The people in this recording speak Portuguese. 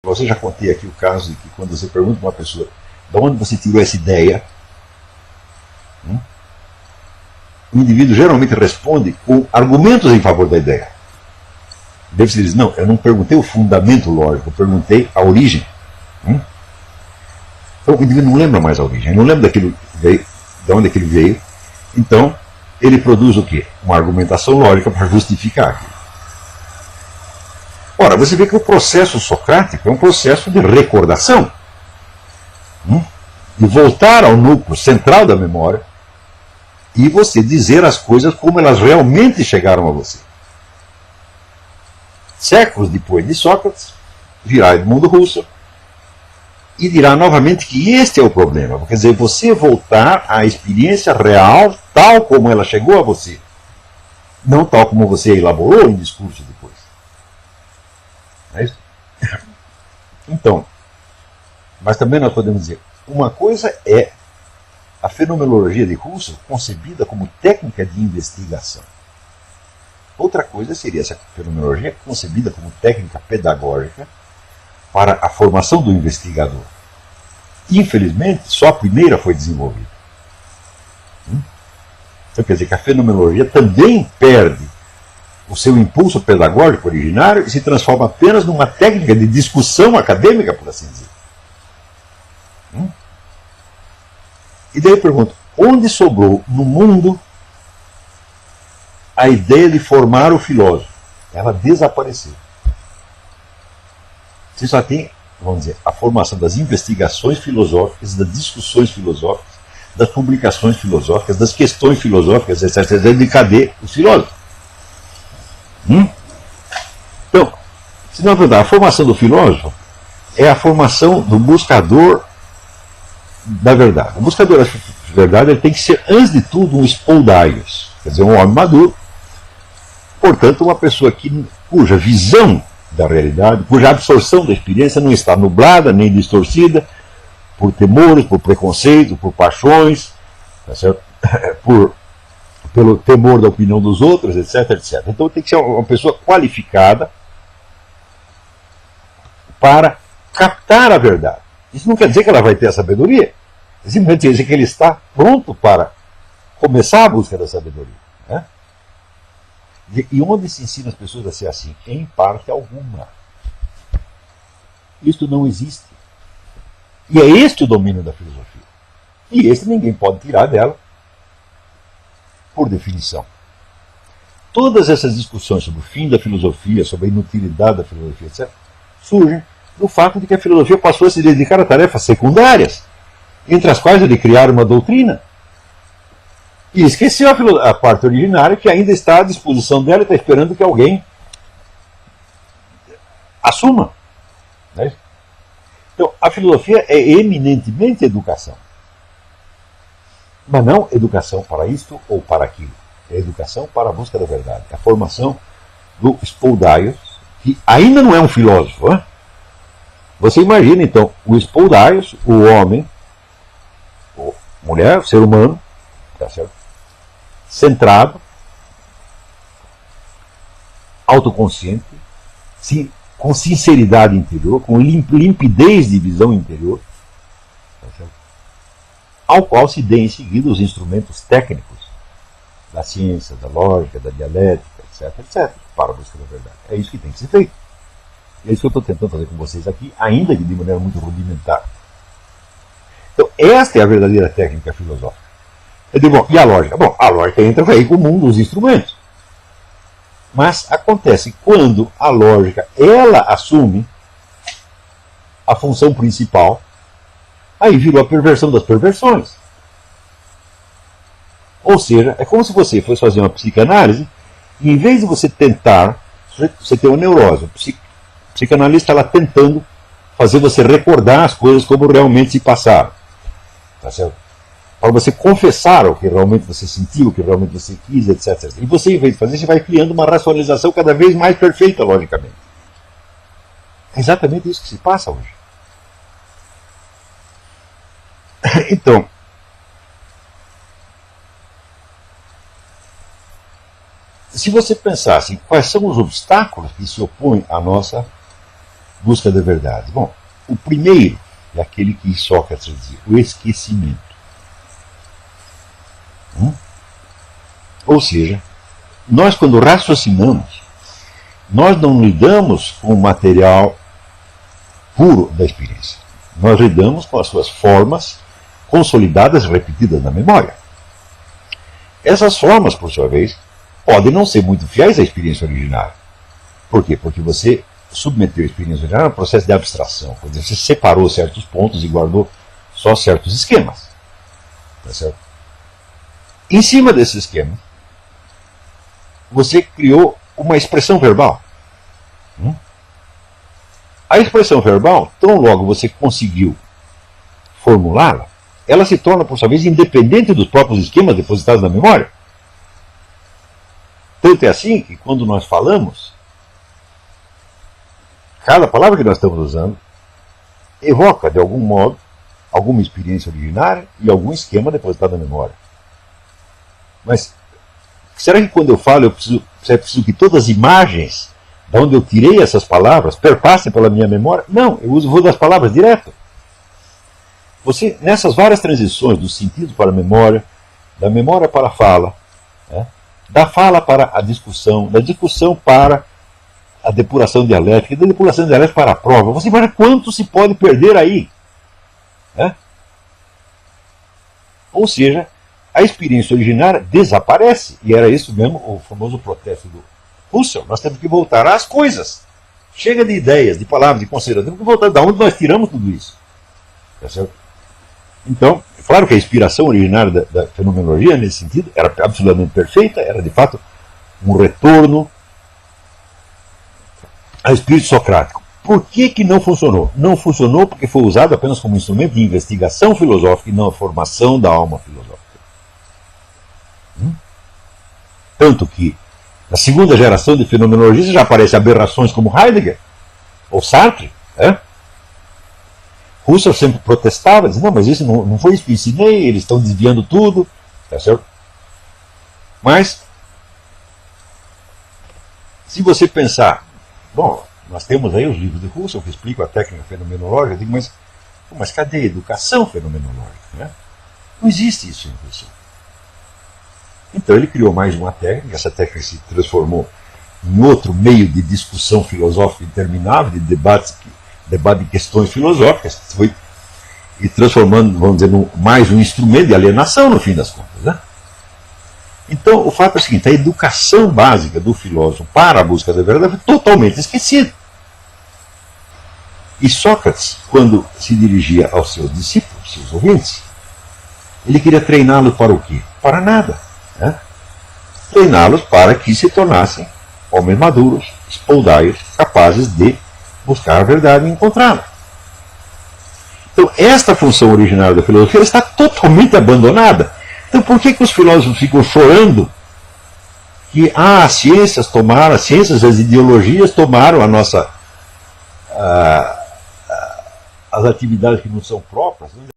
você já contei aqui o caso de que quando você pergunta para uma pessoa de onde você tirou essa ideia, o indivíduo geralmente responde com argumentos em favor da ideia. Deve se dizer, não, eu não perguntei o fundamento lógico, eu perguntei a origem. Então o indivíduo não lembra mais a origem, não lembra daquilo veio, de onde aquilo veio. Então ele produz o quê? Uma argumentação lógica para justificar aquilo. Ora, você vê que o processo socrático é um processo de recordação, de voltar ao núcleo central da memória e você dizer as coisas como elas realmente chegaram a você. Séculos depois de Sócrates, virá Edmundo Husserl e dirá novamente que este é o problema. Quer dizer, você voltar à experiência real tal como ela chegou a você, não tal como você elaborou em discurso depois. É isso? Então, mas também nós podemos dizer, uma coisa é a fenomenologia de Husserl concebida como técnica de investigação. Outra coisa seria essa fenomenologia concebida como técnica pedagógica para a formação do investigador. Infelizmente, só a primeira foi desenvolvida. Então quer dizer que a fenomenologia também perde o seu impulso pedagógico originário e se transforma apenas numa técnica de discussão acadêmica, por assim dizer. E daí eu pergunto, onde sobrou no mundo a ideia de formar o filósofo? Ela desapareceu. Você só tem, vamos dizer, a formação das investigações filosóficas, das discussões filosóficas, das publicações filosóficas, das questões filosóficas, etc. De cadê os filósofos? Então, se não é verdade, a formação do filósofo é a formação do buscador da verdade. O buscador da verdade ele tem que ser, antes de tudo, um spoldaios, quer dizer, um homem maduro, portanto, uma pessoa cuja visão da realidade, cuja absorção da experiência não está nublada nem distorcida por temores, por preconceitos, por paixões, tá certo? Pelo temor da opinião dos outros, etc, etc. Então tem que ser uma pessoa qualificada para captar a verdade. Isso não quer dizer que ela vai ter a sabedoria, simplesmente quer dizer que ele está pronto para começar a busca da sabedoria. Né? E onde se ensina as pessoas a ser assim? Em parte alguma. Isto não existe. E é este o domínio da filosofia. E este ninguém pode tirar dela, por definição. Todas essas discussões sobre o fim da filosofia, sobre a inutilidade da filosofia, etc., surgem do fato de que a filosofia passou a se dedicar a tarefas secundárias, entre as quais a de criar uma doutrina. E esqueceu a parte originária que ainda está à disposição dela e está esperando que alguém assuma. Né? Então, a filosofia é eminentemente educação. Mas não educação para isto ou para aquilo. É educação para a busca da verdade. É a formação do spoldaios, que ainda não é um filósofo. Hein? Você imagina, então, o spoldaios, o homem, ou mulher, o ser humano, tá certo? Centrado, autoconsciente, com sinceridade interior, com limpidez de visão interior, tá certo? Ao qual se dê em seguida os instrumentos técnicos da ciência, da lógica, da dialética, etc, etc, para a busca da verdade. É isso que tem que ser feito. E é isso que eu estou tentando fazer com vocês aqui, ainda que de maneira muito rudimentar. Então, esta é a verdadeira técnica filosófica. Eu digo, bom, e a lógica? Bom, a lógica entra aí com o mundo dos instrumentos. Mas acontece quando a lógica, ela assume a função principal, aí virou a perversão das perversões. Ou seja, é como se você fosse fazer uma psicanálise, e em vez de você tentar, você tem uma neurose, o psicanalista está lá tentando fazer você recordar as coisas como realmente se passaram. Tá certo? Para você confessar o que realmente você sentiu, o que realmente você quis, etc. E você, em vez de fazer, você vai criando uma racionalização cada vez mais perfeita, logicamente. É exatamente isso que se passa hoje. Então, se você pensasse em quais são os obstáculos que se opõem à nossa busca da verdade? Bom, o primeiro é aquele que Sócrates dizia, o esquecimento. Ou seja, nós quando raciocinamos, nós não lidamos com o material puro da experiência. Nós lidamos com as suas formas consolidadas e repetidas na memória. Essas formas, por sua vez, podem não ser muito fiéis à experiência originária. Por quê? Porque você submeteu a experiência originária a um processo de abstração. Quer dizer, você separou certos pontos e guardou só certos esquemas. Tá certo? Em cima desse esquema, você criou uma expressão verbal. A expressão verbal, tão logo você conseguiu formulá-la, ela se torna, por sua vez, independente dos próprios esquemas depositados na memória. Tanto é assim que, quando nós falamos, cada palavra que nós estamos usando evoca, de algum modo, alguma experiência originária e algum esquema depositado na memória. Mas será que quando eu falo eu preciso que todas as imagens de onde eu tirei essas palavras perpassem pela minha memória? Não, eu vou das palavras direto. Você, nessas várias transições do sentido para a memória, da memória para a fala, da fala para a discussão, da discussão para a depuração dialética, da depuração dialética para a prova, você imagina quanto se pode perder aí. Ou seja, a experiência originária desaparece. E era isso mesmo o famoso protesto do Husserl. Nós temos que voltar às coisas. Chega de ideias, de palavras, de considerações. Temos que voltar de onde nós tiramos tudo isso. Tá certo? Então, é claro que a inspiração originária da fenomenologia, nesse sentido, era absolutamente perfeita, era de fato um retorno ao espírito socrático. Por que não funcionou? Não funcionou porque foi usado apenas como instrumento de investigação filosófica e não a formação da alma filosófica. Tanto que, na segunda geração de fenomenologistas, já aparecem aberrações como Heidegger, ou Sartre. Husserl sempre protestava, dizia, não, mas isso não foi isso que eu ensinei, eles estão desviando tudo. Tá certo? Mas, se você pensar, bom, nós temos aí os livros de Husserl que explicam a técnica fenomenológica, eu digo, mas cadê a educação fenomenológica? Não existe isso em Husserl. Então ele criou mais uma técnica, essa técnica se transformou em outro meio de discussão filosófica interminável, de debate de questões filosóficas, foi e transformando, vamos dizer, mais um instrumento de alienação no fim das contas. Então o fato é o seguinte, a educação básica do filósofo para a busca da verdade foi totalmente esquecida. E Sócrates, quando se dirigia aos seus discípulos, seus ouvintes, ele queria treiná-los para o quê? Para nada. Treiná-los para que se tornassem homens maduros, espoldaios, capazes de buscar a verdade e encontrá-la. Então, esta função originária da filosofia está totalmente abandonada. Então, por que os filósofos ficam chorando que as ciências e as ideologias tomaram as atividades que não são próprias?